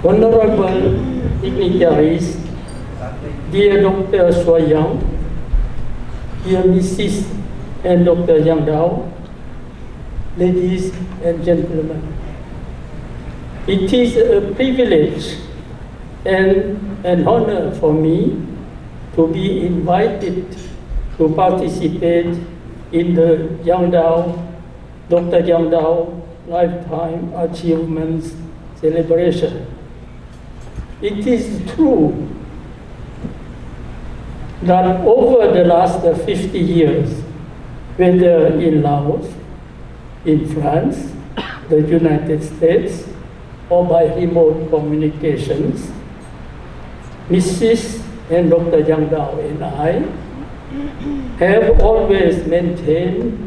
Honorable dignitaries, dear Dr. Soyang, dear Mrs. and Dr. Yang Dao, ladies and gentlemen, it is a privilege and an honor for me to be invited to participate in the Dr. Yang Dao Lifetime Achievements Celebration. It is true that over the last 50 years, whether in Laos, in France, the United States, or by remote communications, Mrs. and Dr. Yang Dao and I have always maintained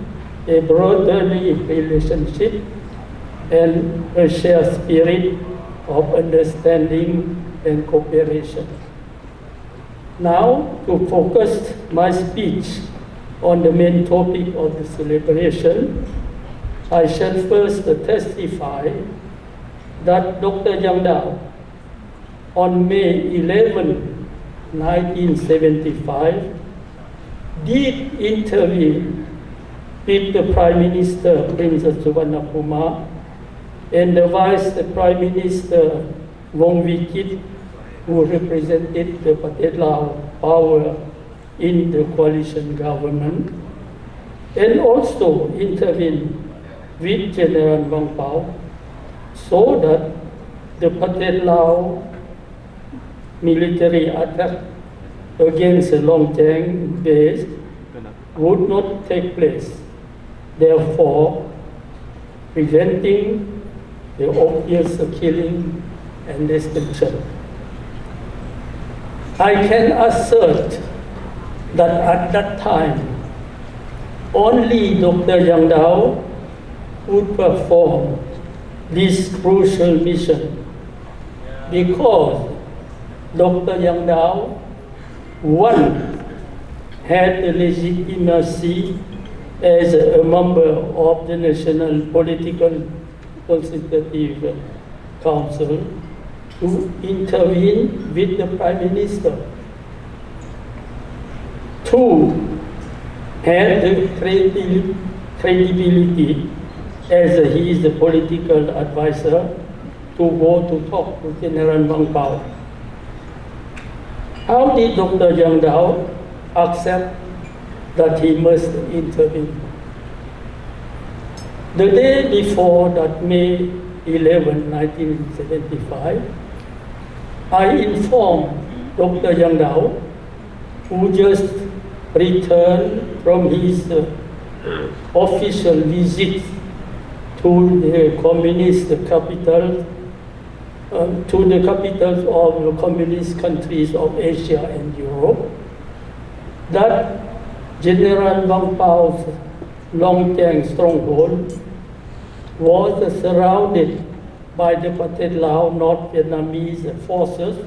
a brotherly relationship and a shared spirit of understanding and cooperation. Now, to focus my speech on the main topic of the celebration, I shall first testify that Dr. Yang Dao, on May 11, 1975, did intervene with the Prime Minister, Princess Suvarnabhuma, and the Vice Prime Minister, Wong Wikit, who represented the Pathet Lao power in the coalition government, and also intervened with General Vang Pao so that the Pathet Lao military attack against the Long Teng base would not take place, therefore preventing the obvious killing and destruction. I can assert that at that time, only Dr. Yang Dao would perform this crucial mission because Dr. Yang Dao, one, had the legitimacy as a member of the National Political Consultative Council to intervene with the Prime Minister. Two, had the credibility as he is the political advisor to go to talk to General Vang Pao. How did Dr. Yang Dao accept that he must intervene? The day before that May 11, 1975, I informed Dr. Yang Dao, who just returned from his official visit to the communist capital, to the capitals of the communist countries of Asia and Europe, that General Vang Pao's Long Teng stronghold was surrounded by the Pathet Lao North Vietnamese forces.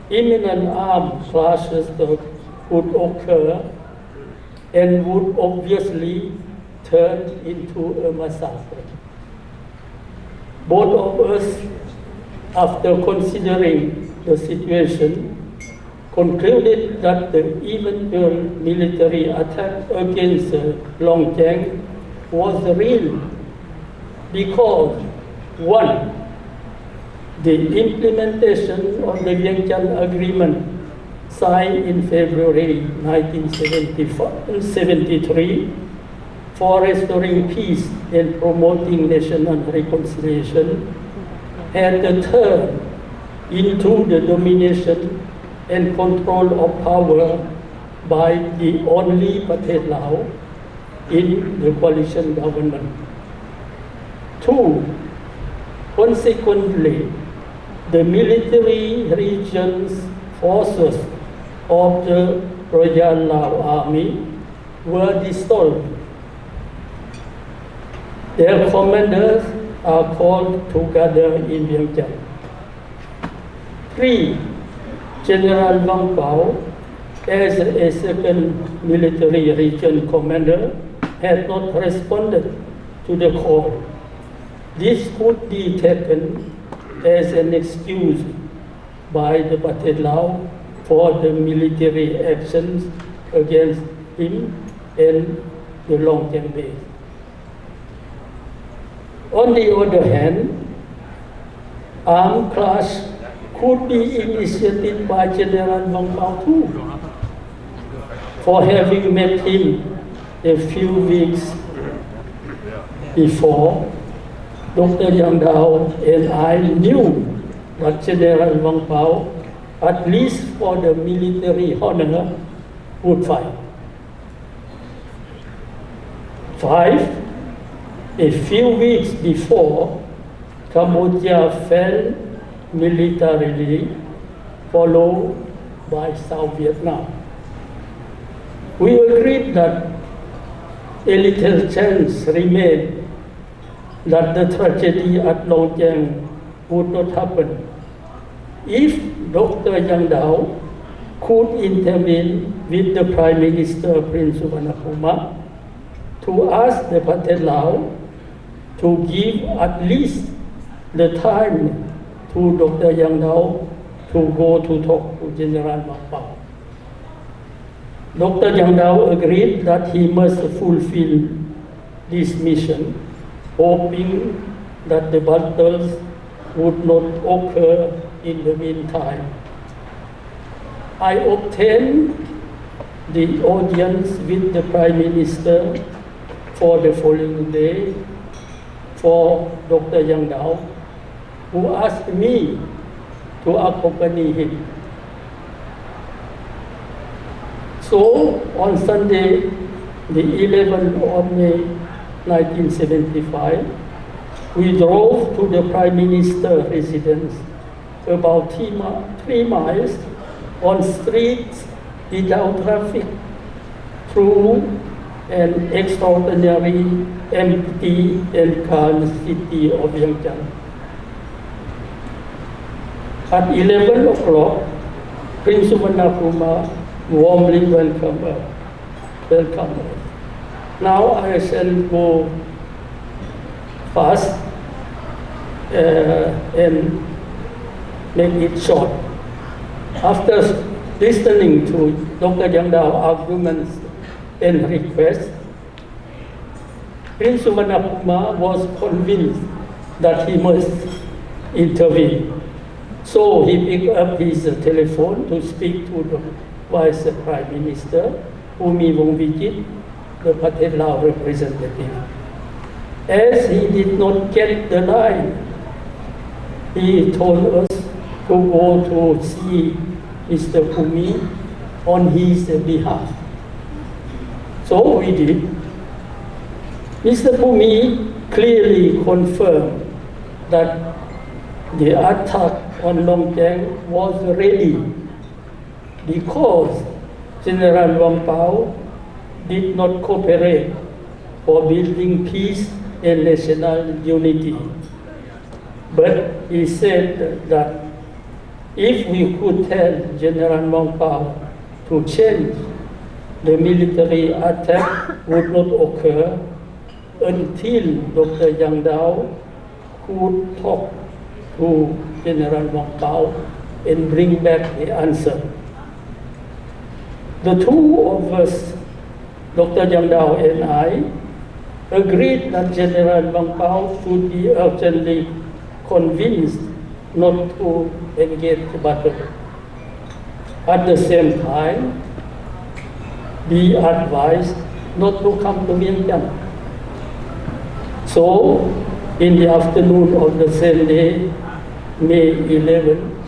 Imminent armed clashes would occur and would obviously turn into a massacre. Both of us, after considering the situation, concluded that the eventual military attack against Long Teng was real because, one, the implementation of the Vientiane Agreement signed in February 1973 for restoring peace and promoting national reconciliation had turned into the domination and control of power by the only Pathet Lao in the coalition government. Two, consequently, the military regions forces of the Royal Lao Army were dissolved. Their commanders are called together in Vientiane. Three, General Vang Pao, as a second military region commander, had not responded to the call. This could be taken as an excuse by the Pathet Lao for the military actions against him and the Long Cheng base. On the other hand, armed clash could be initiated by General Wang Pao too, for having met him a few weeks before. Dr. Yang Dao and I knew that General Wang Pao, at least for the military honor, would fight. 5. A few weeks before, Cambodia fell militarily, followed by South Vietnam. We agreed that a little chance remained that the tragedy at Long Cheng would not happen if Dr. Yang Dao could intervene with the Prime Minister Prince Suvarnabhuma to ask the Pathet Lao to give at least the time to Dr. Yang Dao to go to talk to General Wang Pao. Dr. Yang Dao agreed that he must fulfill this mission, hoping that the battles would not occur in the meantime. I obtained the audience with the Prime Minister for the following day for Dr. Yang Dao, who asked me to accompany him. So on Sunday, the 11th of May 1975, we drove to the Prime Minister's residence about 3 miles on streets without traffic through an extraordinary empty and calm city of Vientiane. At 11 o'clock, Prince Suvarnabhuma warmly welcomed us. Now I shall go fast and make it short. After listening to Dr. Yang Dao's arguments and requests, Prince Suvarnabhuma was convinced that he must intervene. So he picked up his telephone to speak to the Vice Prime Minister, Umi Wong Vijit, the Pathet Lao representative. As he did not get the line, he told us to go to see Mr. Umi on his behalf. So we did. Mr. Umi clearly confirmed that the attack on Long Cheng was ready because General Wang Pao did not cooperate for building peace and national unity. But he said that if we could tell General Wang Pao to change, the military attack would not occur until Dr. Yang Dao could talk to General Wang Pao and bring back the answer. The two of us, Dr. Yang Dao and I, agreed that General Wang Pao should be urgently convinced not to engage the battle. At the same time, be advised not to come to Vientiane. So, in the afternoon of the same day, May 11,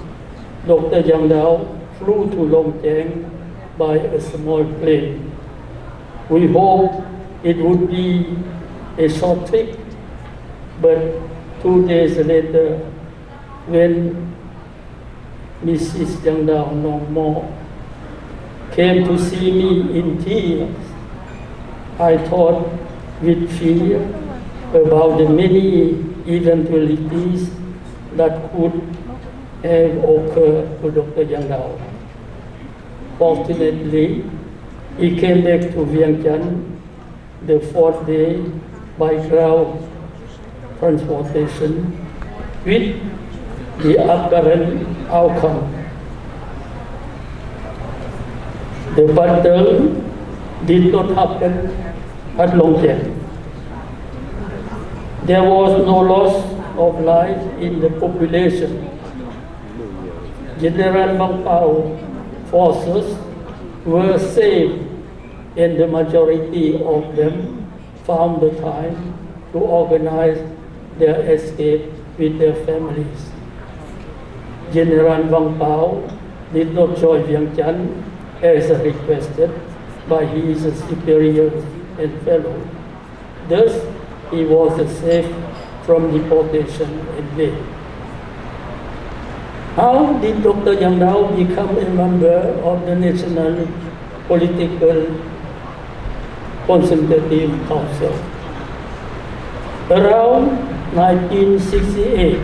Dr. Yang Dao flew to Long Cheng by a small plane. We hoped it would be a short trip, but 2 days later, when Mrs. Yang Dao no more came to see me in tears, I thought with fear about the many eventualities that could have occurred to Dr. Yang Dao. Fortunately, he came back to Vientiane the 4th day by ground transportation with the apparent outcome. The battle did not happen at Long Keng. There was no loss of life in the population. General Vang Pao forces were saved, and the majority of them found the time to organize their escape with their families. General Vang Pao did not join Vientiane as requested by his superiors and fellows. Thus, he was safe from deportation and death. How did Dr. Yang Dao become a member of the National Political Consultative Council? Around 1968,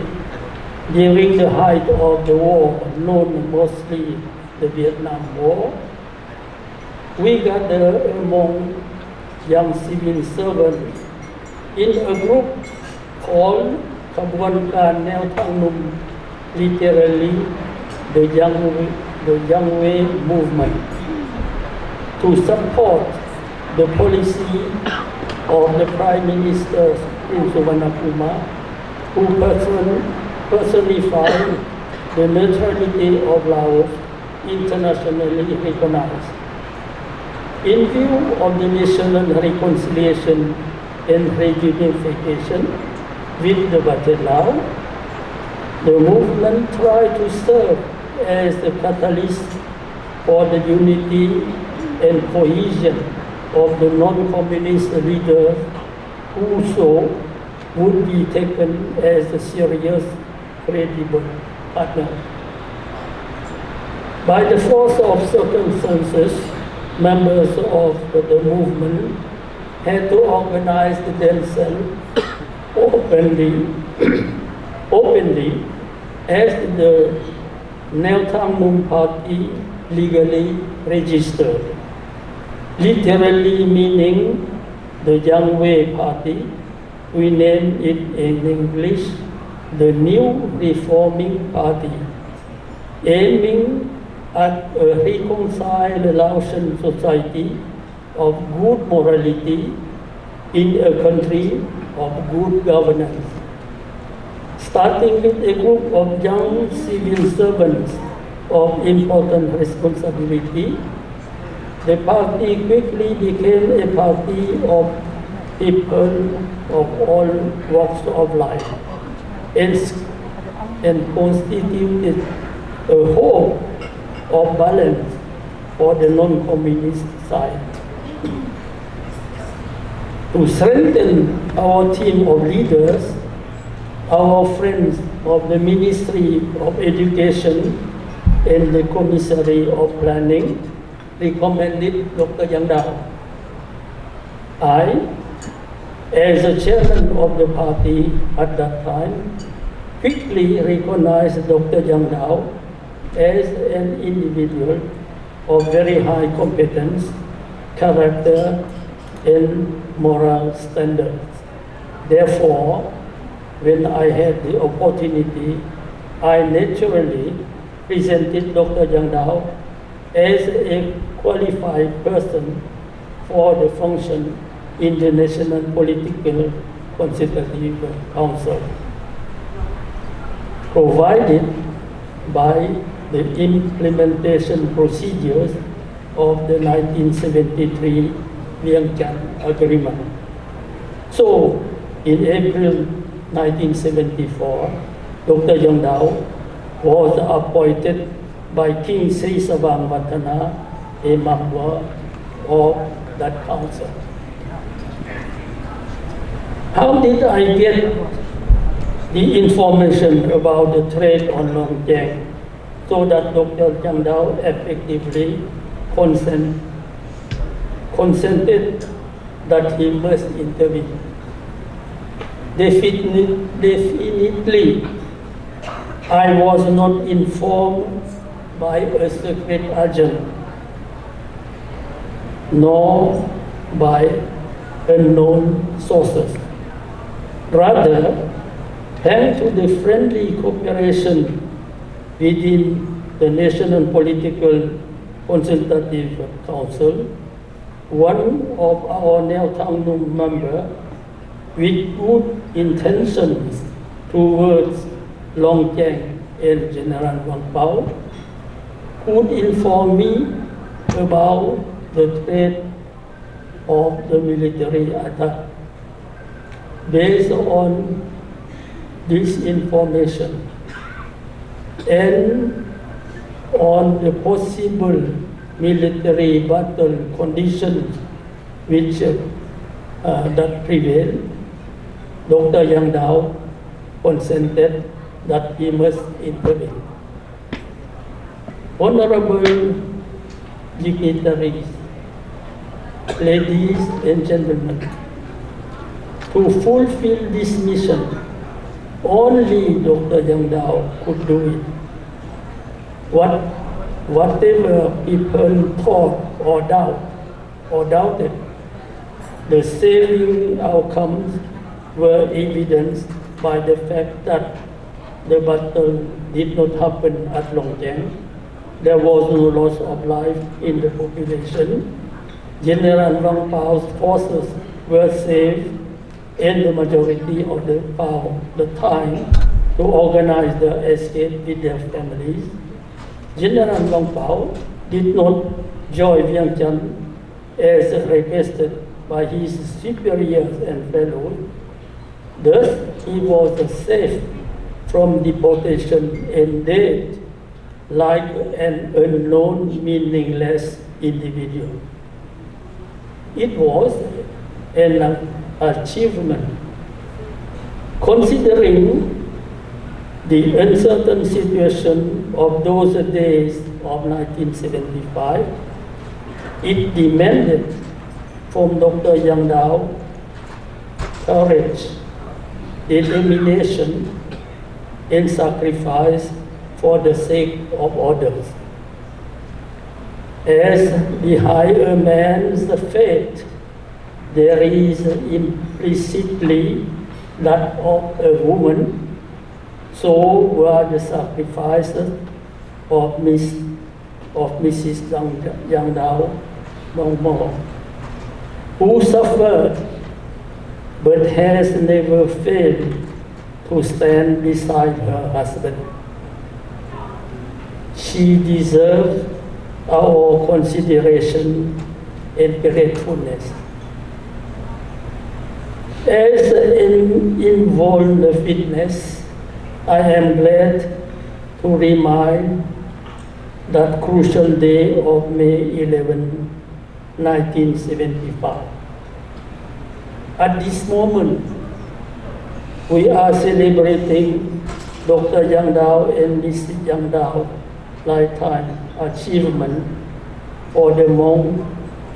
during the height of the war, known mostly the Vietnam War, we gathered among young civil servants in a group called Khabuan Kan Neo Thang Num, literally the Young Way movement, to support the policy of the Prime Minister in Suvarnabhumi, who personified the neutrality of Laos internationally recognized. In view of the national reconciliation and reunification with the Bachet Lao, the movement tried to serve as the catalyst for the unity and cohesion of the non-communist leaders who so would be taken as a serious, credible partner. By the force of circumstances, members of the movement had to organize themselves openly as the Neo Thang Num party legally registered, literally meaning the Young Way Party. We named it in English the New Reforming Party, aiming at a reconciled Laotian society of good morality in a country of good governance. Starting with a group of young civil servants of important responsibility, the party quickly became a party of people of all walks of life and constituted a hope of balance for the non-communist side. To strengthen our team of leaders, our friends of the Ministry of Education and the Commissary of Planning recommended Dr. Yang Dao. I, as the chairman of the party at that time, quickly recognized Dr. Yang Dao as an individual of very high competence, character, and moral standards. Therefore, when I had the opportunity, I naturally presented Dr. Yang Dao as a qualified person for the function in the National Political Consultative Council, provided by the implementation procedures of the 1973 Vientiane Agreement. So, in April 1974, Dr. Yang Dao was appointed by King Sri Savang Vatana a member of that council. How did I get the information about the trade on Long Keng so that Dr. Yang Dao effectively consented that he must intervene? Definitely, I was not informed by a secret agent, nor by unknown sources. Rather, Thanks to the friendly cooperation within the National Political Consultative Council, one of our Neo Thang Nung members, with good intentions towards Long Cheng and General Wang Pao, could inform me about the threat of the military attack. Based on this information and on the possible military battle conditions which that prevail, Dr. Yang Dao consented that he must intervene. Honorable dignitaries, ladies and gentlemen, to fulfill this mission, only Dr. Yang Dao could do it. Whatever people thought or doubted, the saving outcomes were evidenced by the fact that the battle did not happen at Longjiang. There was no loss of life in the population. General Wang Pao's forces were saved, and the majority of the Pao the time to organize the escape with their families. General Wang Pao did not join Vientiane as requested by his superiors and fellows. Thus, he was safe from deportation and death like an unknown, meaningless individual. It was an achievement, considering the uncertain situation of those days of 1975. It demanded from Dr. Yang Dao courage, determination, and sacrifice for the sake of others. As behind a man's fate, there is implicitly that of a woman, so were the sacrifices of Mrs. Yang Dao Mongmo, who suffered but has never failed to stand beside her husband. She deserves our consideration and gratefulness. As an involved witness, I am glad to remind that crucial day of May 11, 1975. At this moment, we are celebrating Dr. Yang Dao and Mrs. Yang Dao lifetime achievement for the Hmong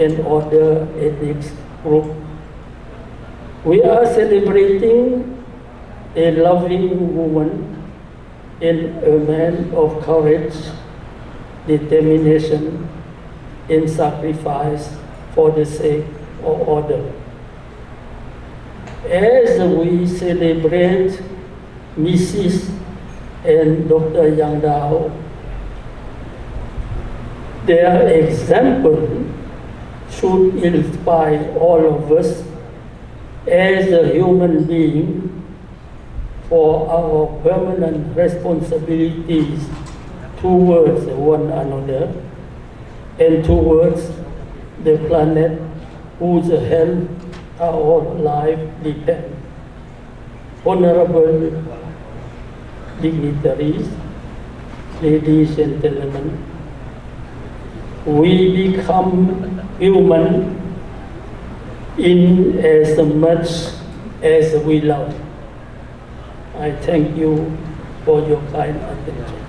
and other ethnic groups. We are celebrating a loving woman and a man of courage, determination, and sacrifice for the sake of others. As we celebrate Mrs. and Dr. Yang Dao, their example should inspire all of us as a human being for our permanent responsibilities towards one another and towards the planet whose health our life depends. Honorable dignitaries, ladies and gentlemen, we become human in as much as we love. I thank you for your kind attention.